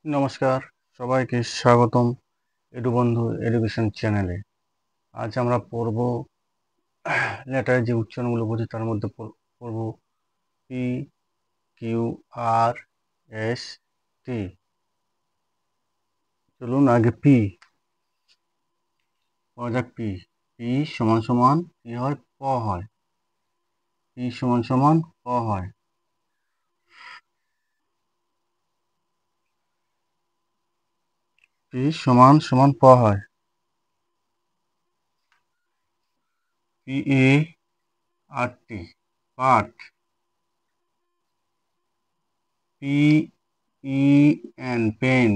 নমস্কার, সবাইকে স্বাগতম এডুবন্ধু এডুকেশন চ্যানেলে। আজ আমরা পড়ব লেটারের যে উচ্চারণগুলো বলছি তার মধ্যে পড়ব পি, কিউ, আর, এস, টি। চলুন আগে পি পড়া যাক। পি পি সমান সমান কি হয়? প হয়। পি সমান সমান প হয়। পি সমান সমান প হয়। P A R T, part. P E N, pen.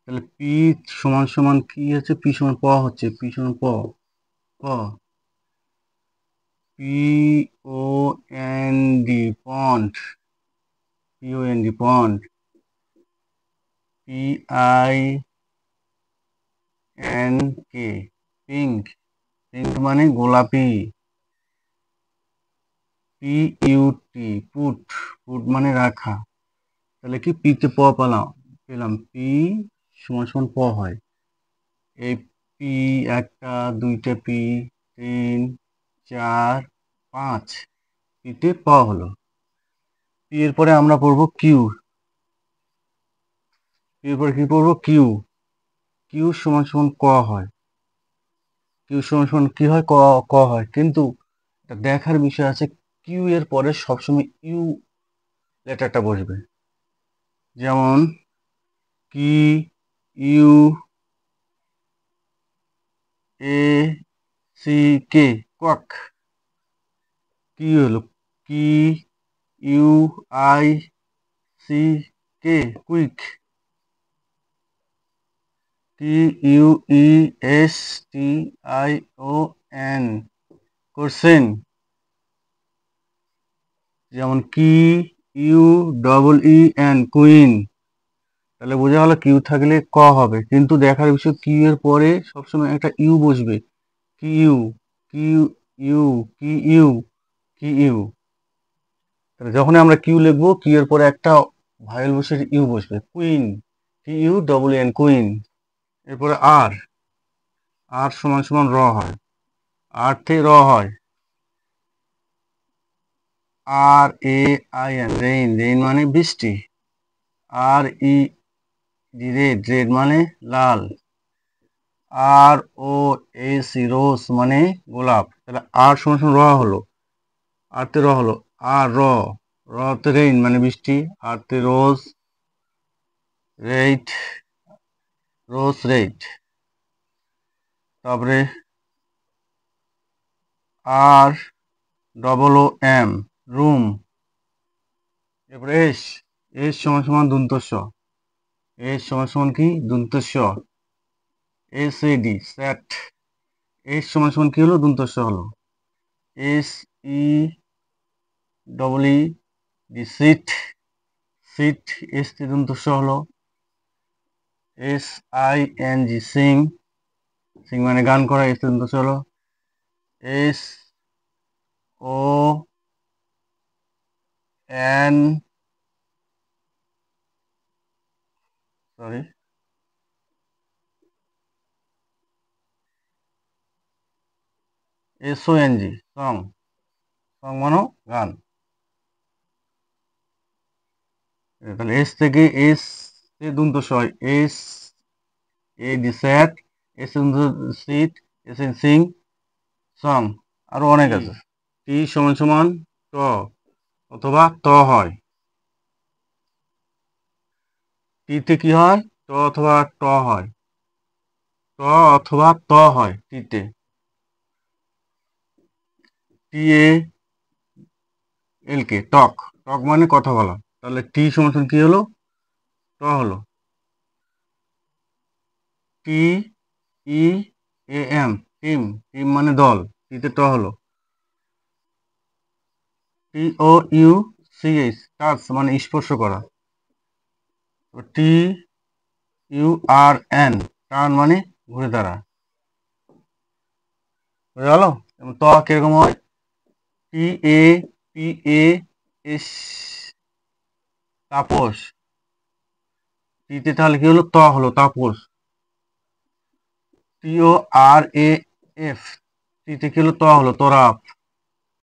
তাহলে পি সমান সমান কি হচ্ছে? পি সমান প হচ্ছে। পি সমান প, প। P O N D, pond. P O N D, pond. P I N K, pink. Pink মানে গোলাপি। P U T, put. Put মানে রাখা। তাহলে কি পিতে প পেলাম। পি সমান সমান প হয়। এই পি, একটা, দুইটা পি, 3, 4, 5, পিতে প হলো। পি এর পরে আমরা পড়বো কিউ। এরপরে কি পড়বো? কিউ। কিউ সমান সমান ক হয়। কিউ সমান সমান কি হয়? ক, ক হয়। কিন্তু দেখার বিষয় আছে, কিউ এর পরে সবসময় ইউ লেটারটা বসবে। যেমন Q, U, A, C, K, quack. কি হলো? Q, U, I, C, K, quick. Q, U, E, S, T, I, O, N, question. যেমন Q, U, double E, N, queen. তাহলে বোঝা গেল কিউ থাকলে ক হবে, কিন্তু দেখার বিষয় কিউ এর পরে সবসময় একটা ইউ বসবে। কি ইউ, কি ইউ, কি ইউ, কি ইউ। তাহলে যখনই আমরা কিউ লিখবো, কিউ এর পরে একটা ভাইয়েল বসে ইউ বসবে। কুইন, কি ইউ ডবল এন, কুইন। এরপরে আর, আর সমান সমান র হয়। আর থেকে র হয়। R A I N, rain. Rain মানে বৃষ্টি। R E D, red. Red মানে লাল। আর ও এস, রোজ মানে গোলাপ। তাহলে আর সমান সমান র হলো। আর তে র হলো। আর র, রতে রেইন মানে বৃষ্টি। আর তে রোজ, রেইড, রোজ রেইড। তারপরে R double O M, room. এরপরে এস, এস সমান সমান দন্ত স। এস সমান সমান কি? দন্ত স। S A D, sat. S সমান সমান কি হলো? দন্ত স হলো। S E double E D, seat. Seat, S তে দন্ত স হলো। S I N G, sing. Sing মানে গান করা। এস তে দন্ত স হলো। S O N, sorry, S O N G, song. Song মানে গান। তাহলে এস থেকে এস এ দন্ত স হয়। S A D, sat. S A দন্ত seat. S N sing, song. আরো অনেক আছে। টি সমান সমান ট অথবা ত হয়। টিতে কি হয়? ট অথবা ট হয়। ট অথবা ত হয় টিতে। টি এ এল কে, টক। টক মানে কথা বলা। তাহলে টি সমান সমান কি হলো? ট হলো। T E A M, team. Team মানে দল। টিতে ট হলো। T O U C H, touch মানে স্পর্শ করা। T U R N, turn মানে ঘুরে দাঁড়া। বুঝা গেল? ত কিরকম হয়? T A P A S, Tapas. টিতে তাহলে কি হলো, ত হলো, তাপস। TORAF, টিতে কি হলো, ত হলো, তোরাফ।